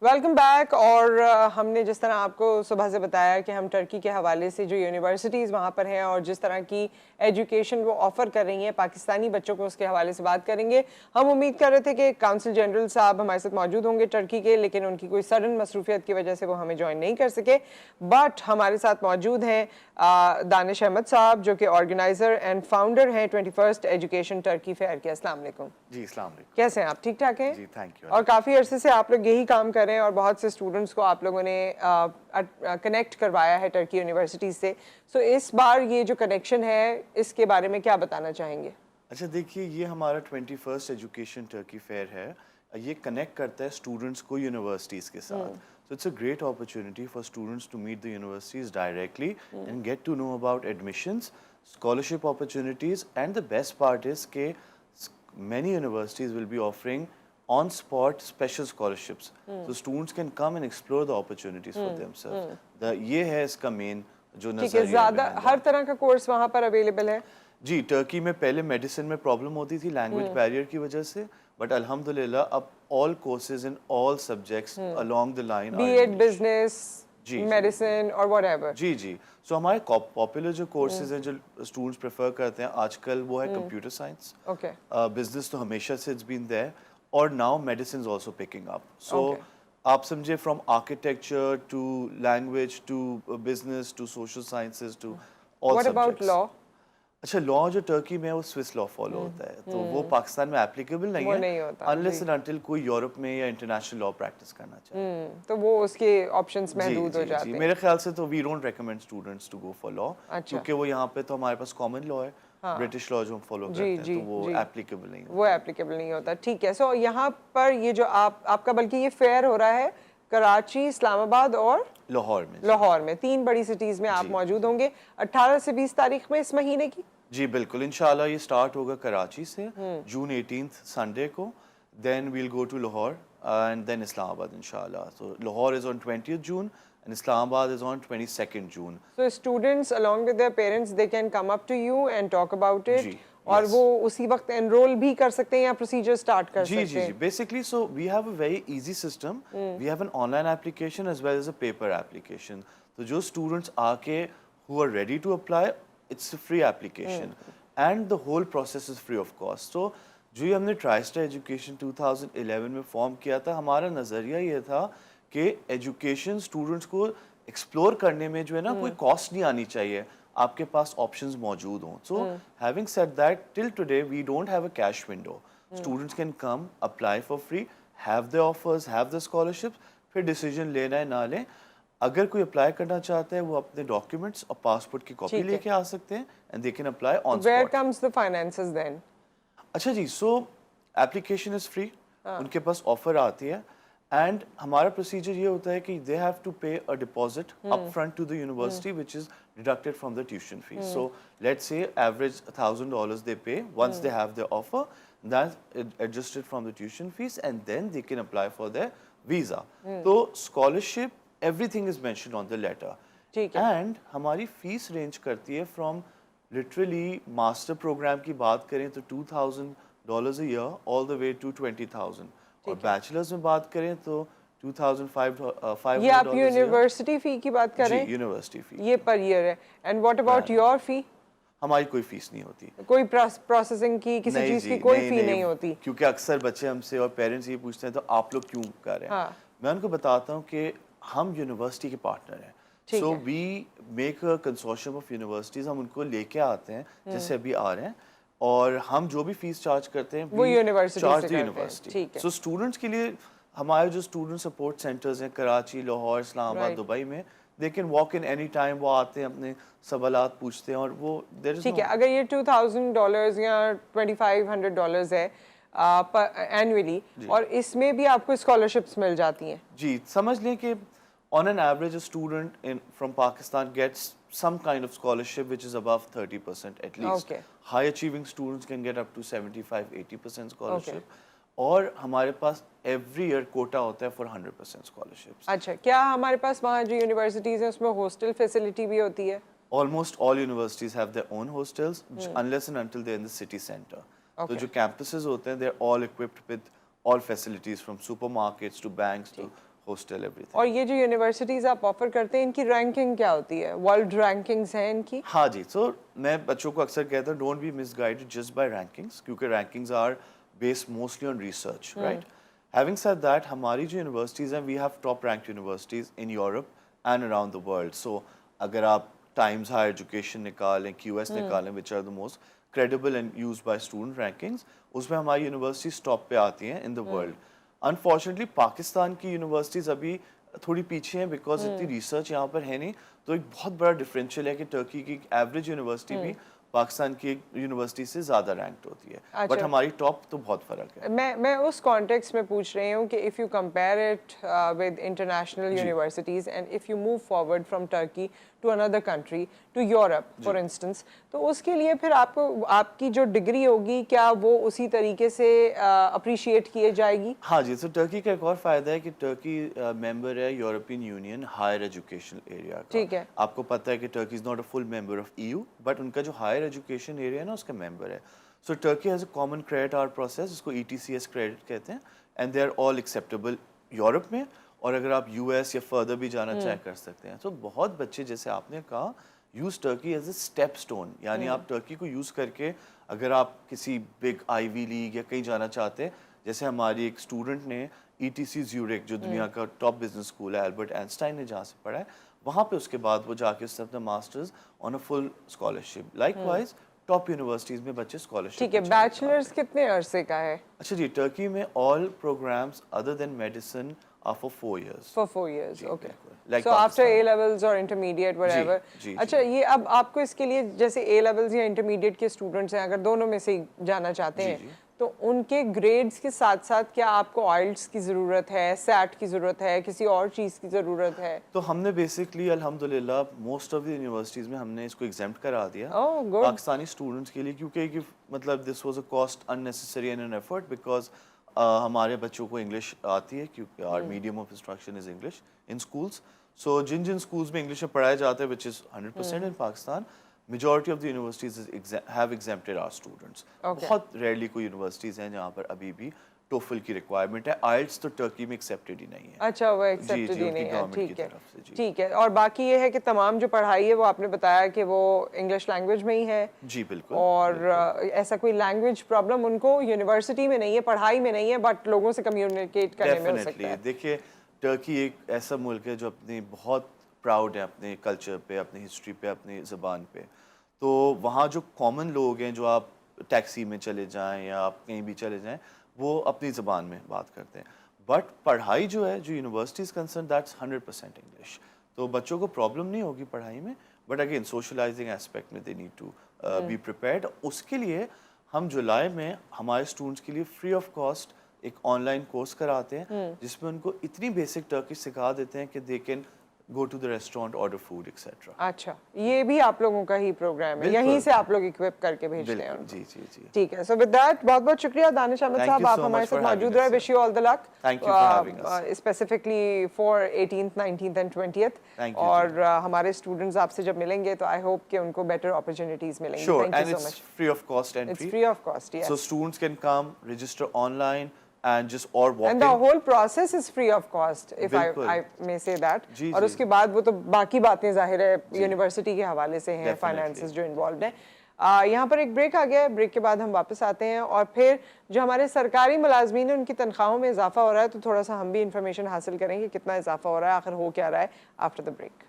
Welcome back. اور ہم نے جس طرح آپ کو صبح سے بتایا کہ ہم ٹرکی کے حوالے سے جو یونیورسٹیز وہاں پر ہیں اور جس طرح کی ایجوکیشن وہ آفر کر رہی ہیں پاکستانی بچوں کو، اس کے حوالے سے بات کریں گے. ہم امید کر رہے تھے کہ کونسل جنرل صاحب ہمارے ساتھ موجود ہوں گے ٹرکی کے، لیکن ان کی کوئی سڈن مصروفیت کی وجہ سے وہ ہمیں جوائن نہیں کر سکے. بٹ ہمارے ساتھ موجود ہیں دانش احمد صاحب، جو کہ آرگنائزر اینڈ فاؤنڈر ہیں 21st ایجوکیشن ٹرکی فیئر کے. السلام علیکم. جی السلام علیکم. کیسے ہیں آپ؟ ٹھیک ٹھاک ہیں؟ جی تھینک یو. اور کافی عرصے سے آپ لوگ یہی کام کر رہے ہیں اور بہت سے اسٹوڈنٹس کو آپ لوگوں نے کنیکٹ کروایا ہے ٹرکی یونیورسٹی سے. سو اس بار یہ جو کنیکشن ہے اس کے بارے میں کیا بتانا چاہیں گے؟ اچھا دیکھیے، یہ ہمارا 21st ایجوکیشن ٹرکی فیئر ہے. یہ کنیکٹ کرتا ہے اسٹوڈنٹس کو یونیورسٹیز کے ساتھ. So it's a great opportunity for students to meet the universities directly and get to know about admissions, scholarship opportunities, and the best part is that many universities will be offering on-spot special scholarships. So students can come and explore the opportunities for themselves. یہ ہے اس کا مین جو نظریہ ہے. زیادہ ہر طرح کا course وہاں پر اویلیبل ہے؟ جی، ٹرکی میں پہلے میڈیسن میں پرابلم ہوتی تھی لینگویج بیریئر کی وجہ سے، بٹ الحمدللہ اب all courses in all subjects along the line are B Ed, business, medicine اور واٹ ایور. جی سو ہمارے پاپولر جو کورسز ہیں جو اسٹوڈنٹس پریفر کرتے ہیں آج کل وہ ہے کمپیوٹر سائنس. اوکے. بزنس تو ہمیشہ سے اٹس بین دیر، اور now medicine is also picking up. So آپ سمجھے from architecture to language to business to social sciences to all what about subjects. Law? اچھا، لا جو ٹرکی میں ہے وہ سوئس لا فالو ہوتا ہے، تو وہ پاکستان میں اپلیکیبل نہیں ہے انلیس اینڈ انٹل کوئی یورپ میں یا انٹرنیشنل لا پریکٹس کرنا چاہے. تو وہ اس کے آپشنز محدود ہو جاتے ہیں. میرے خیال سے تو we don't recommend students to go for law, کیونکہ وہ یہاں پہ تو ہمارے پاس کامن لا ہے، برٹش لا جو ہم فالو کرتے ہیں، تو وہ اپلیکیبل نہیں ہوتا. وہ اپلیکیبل نہیں ہوتا. ٹھیک ہے. سو یہاں پر یہ جو آپ کا بلکہ یہ فیئر ہو رہا ہے کراچی، اسلام آباد اور لاہور میں 3 بڑی سٹیز میں آپ موجود ہوں گے 18 سے 20 تاریخ میں اس مہینے کی. جی بالکل، انشاءاللہ یہ سٹارٹ ہوگا کراچی سے جون 18 سنڈے کو، then we'll go to Lahore and then Islamabad انشاءاللہ. سو لاہور از آن 20th June and Islam Abad is on 22nd June. So students along with their parents they can come up to you and talk about it. اور وہ اسی وقت انرول بھی کر سکتے ہیں یا پروسیجر سٹارٹ کر سکتے ہیں؟ جی basically so we have a very easy system. We have an online application as well as a paper application. تو جو اسٹوڈنٹس آ کے who are ready to apply, it's a free application and the whole process is free of cost. So جو یہ ہم نے ٹرائسٹر education 2011 میں form کیا تھا، ہمارا نظریہ یہ تھا کہ ایجوکیشن اسٹوڈنٹس کو ایکسپلور کرنے میں جو ہے نا کوئی کاسٹ نہیں آنی چاہیے، آپ کے پاس آپشنز موجود ہوں. So having said that till today we don't have a cash window. Students can come apply for free, have the offers, have the scholarship, پھر ڈیسیجن لینا ہے نہ لیں. اگر کوئی اپلائی کرنا چاہتا ہے وہ اپنے ڈاکیومنٹس اور پاسپورٹ کی کاپی لے کے آ سکتے ہیں and they can apply on spot. Where comes the finances then? اچھا جی، سو ایپلیکیشن از فری، ان کے پاس آفر آتی ہے اینڈ ہمارا پروسیجر یہ ہوتا ہے کہ they have to pay a deposit up front to the university which is deducted from the tuition fee. So let's say average $1,000 they pay once they have the offer, that adjusted from the tuition fee and then they can apply for the visa. تو scholarship everything is mentioned on the letter. And ہماری fee range کرتی ہے from literally master programme کی بات کریں تو $2,000 a year all the way to 20,000. اور bachelors میں بات کریں تو 2,500. یہ آپ یونیورسٹی فی کی بات کر رہے ہیں؟ جی یونیورسٹی فی یہ پر ایئر ہے. اینڈ واٹ اباؤٹ یور فی؟ ہماری کوئی فیس نہیں ہوتی، کوئی پروسیسنگ کی کسی چیز کی کوئی فی نہیں ہوتی. کیونکہ اکثر بچے ہم سے اور پیرنٹس یہ پوچھتے ہیں تو آپ لوگ کیوں کر رہے ہیں. میں ان کو بتاتا ہوں کہ ہم یونیورسٹی کے پارٹنر ہیں. So we make a consortium of universities. ہم ان کو لے کے آتے ہیں جیسے ابھی آ رہے ہیں، اور ہم جو بھی فیس چارج کرتے ہیں وہ یونیورسٹی. سو اسٹوڈنٹس کے لیے ہمارے جو اسٹوڈنٹ سپورٹ سینٹرز ہیں کراچی، لاہور، اسلام آباد، دبئی میں، they can walk in any time. وہ آتے ہیں، اپنے سوالات پوچھتے ہیں اور وہ ٹھیک ہے. اگر یہ $2,000 یا $2,500 ہے اینولی اور اس میں بھی آپ کو اسکالرشپس مل جاتی ہیں؟ جی سمجھ لیں کہ on an average a student from Pakistan gets some kind of scholarship which is above 30% at least. High achieving students can get up to 75-80% scholarship. اور ہمارے پاس ایوری ایئر کوٹا ہوتا ہے فار 100% اسکالرشپس. اچھا، کیا ہمارے پاس وہاں جو یونیورسٹیز ہیں اس میں ہاسٹل فیسلٹی بھی ہوتی ہے؟ Almost all universities have their own hostels unless and until they're in the city center. تو جو campuses ہوتے ہیں they're all equipped with all facilities from supermarkets to banks to hostel, everything. اور یہ جو یونیورسٹیز آپ آفر کرتے ہیں ان کی رینکنگ کیا ہوتی ہے؟ ورلڈ رینکنگز ہیں ان کی؟ ہاں جی، سو میں بچوں کو اکثر کہتا ہوں don't be misguided just by rankings, کیونکہ rankings are based mostly on research, right. Having said that ہماری جو یونیورسٹیز ہیں we have top rank universities in Europe and around the world. So اگر آپ ٹائمز ہائر ایجوکیشن نکالیں، Q S نکالیں which are the most credible and use by student rankings, اس میں ہماری یونیورسٹیز ٹاپ پہ آتی ہیں in the world. Unfortunately Pakistan کی یونیورسٹیز ابھی تھوڑی پیچھے ہیں بیکاز اتنی ریسرچ یہاں پر ہے نہیں. تو ایک بہت بڑا ڈفرینشیل ہے کہ ٹرکی کی ایوریج یونیورسٹی بھی پاکستان کی ایک یونیورسٹی سے زیادہ رینکڈ ہوتی ہے، بٹ ہماری ٹاپ تو بہت فرق ہے. میں اس کانٹیکس میں پوچھ رہی ہوں کہ if you compare it with international universities and if you move forward from Turkey to another country to Europe for instance, تو اس کے لیے پھر آپ کو آپ کی جو ڈگری ہوگی کیا وہ اسی طریقے سے اپریشیٹ کیے جائے گی؟ ہاں جی، تو ٹرکی کا ایک اور فائدہ ہے کہ ٹرکی ممبر ہے European Union higher education area کا. ٹھیک ہے. آپ کو پتہ ہے کہ Turkey is not a full member of EU، but ان کا جو ہائر ایجوکیشن ایریا ہے نا اس کا ممبر ہے. So Turkey has a common credit hour process, جس کو ETCS کریڈٹ کہتے ہیں، and they are all acceptable Europe میں. اور اگر آپ US یا فردر بھی جانا چاہیں کر سکتے ہیں. تو بہت بچے جیسے آپ نے کہا use Turkey as a step stone, یعنی آپ ٹرکی کو یوز کر کے اگر آپ کسی بگ آئیوی لیگ یا کہیں جانا چاہتے ہیں، جیسے ہماری ایک اسٹوڈنٹ نے ETC زیورک جو دنیا کا ٹاپ بزنس اسکول ہے البرٹ آئنسٹائن نے جہاں سے پڑھا ہے، وہاں پہ اس کے بعد وہ جا کے اس نے اپنا masters on a full scholarship. Likewise top universities میں بچے اسکالرشپ. ٹھیک ہے. بیچلرز کتنے عرصے کا ہے؟ اچھا جی، ٹرکی میں all programmes other than medicine are for 4 years. For 4 years, okay. Like so after A levels or intermediate whatever. اچھا یہ اب آپ کو اس کے لیے جیسے A levels یا intermediate کے اسٹوڈنٹس ہیں اگر دونوں میں سے جانا چاہتے ہیں تو ان کے گریڈز کے ساتھ ساتھ کیا آپ کو آئلٹس کی ضرورت ہے، سیٹ کی ضرورت ہے، کسی اور چیز کی ضرورت ہے؟ تو ہم نے بیسکلی الحمدللہ موسٹ آف دی یونیورسٹیز میں ہم نے اس کو ایگزیمپٹ کرا دیا پاکستانی اسٹوڈنٹس کے لیے، کیونکہ مطلب this was a cost unnecessary and an effort because ہمارے بچوں کو انگلش آتی ہے کیونکہ our medium of instruction is English in schools. So جن اسکولس میں انگلش میں پڑھایا جاتا ہے which is 100% in Pakistan, majority of the universities have exempted our students. بہت ریئرلی کوئی یونیورسٹیز ہیں جہاں پر ابھی بھی ٹوفل کی ریکوائرمنٹ ہے. آئلٹس تو ٹرکی میں ایکسیپٹڈ ہی نہیں ہے. اچھا وہ ایکسیپٹڈ ہی نہیں ہے. ٹھیک ہے ٹھیک ہے. اور باقی یہ ہے کہ تمام جو پڑھائی ہے وہ آپ نے بتایا کہ وہ انگلش لینگویج میں ہی ہے؟ جی بالکل. اور ایسا کوئی لینگویج پرابلم ان کو یونیورسٹی میں نہیں ہے، پڑھائی میں نہیں ہے، بٹ لوگوں سے کمیونیکیٹ کرنے میں ہو سکتا ہے؟ دیکھیے ٹرکی ایک ایسا ملک ہے جو اپنی بہت پراؤڈ ہے اپنے کلچر پہ، اپنی ہسٹری پہ، اپنی زبان پہ. تو وہاں جو کامن لوگ ہیں، جو آپ ٹیکسی میں چلے جائیں یا آپ کہیں بھی چلے جائیں، وہ اپنی زبان میں بات کرتے ہیں. بٹ پڑھائی جو ہے، جو یونیورسٹیز کنسرن، دیٹس 100% انگلش. تو بچوں کو پرابلم نہیں ہوگی پڑھائی میں، بٹ اگین سوشلائزنگ اسپیکٹ میں they need to be prepared. اس کے لیے ہم جولائی میں ہمارے اسٹوڈنٹس کے لیے فری آف کاسٹ ایک آن لائن کورس کراتے ہیں جس میں ان کو اتنی بیسک ٹرکش سکھا دیتے ہیں کہ they can go to the restaurant, order food etcetera. اچھا یہ بھی آپ لوگوں کا ہی پروگرام ہے، یہیں سے آپ لوگ اکوپ کر کے بھیجتے ہیں؟ جی جی جی. ٹھیک ہے. سو ود دیٹ بہت بہت شکریہ دانش احمد صاحب، آپ ہمارے ساتھ موجود رہے. Wish you all the luck specifically for 18th 19th and 20th. اور ہمارے اسٹوڈنٹس آپ سے جب ملیں گے تو آئی ہوپ کہ ان کو بیٹر اپرچونیٹیز ملیں گی. Sure, and it's free of cost entry. It's free of cost, yes. So students can come, register online and just or walk in. And the whole process is free of cost, if I may say that. اور اس کے بعد وہ تو باقی باتیں ظاہر ہے university کے حوالے سے ہیں، فائنانسز جو انوالوڈ ہیں. یہاں پر ایک بریک آ گیا ہے، بریک کے بعد ہم واپس آتے ہیں اور پھر جو ہمارے سرکاری ملازمین ہیں ان کی تنخواہوں میں اضافہ ہو رہا ہے تو تھوڑا سا ہم بھی انفارمیشن حاصل کریں گے کتنا اضافہ ہو رہا ہے، آخر ہو کیا رہا ہے آفٹر دا بریک.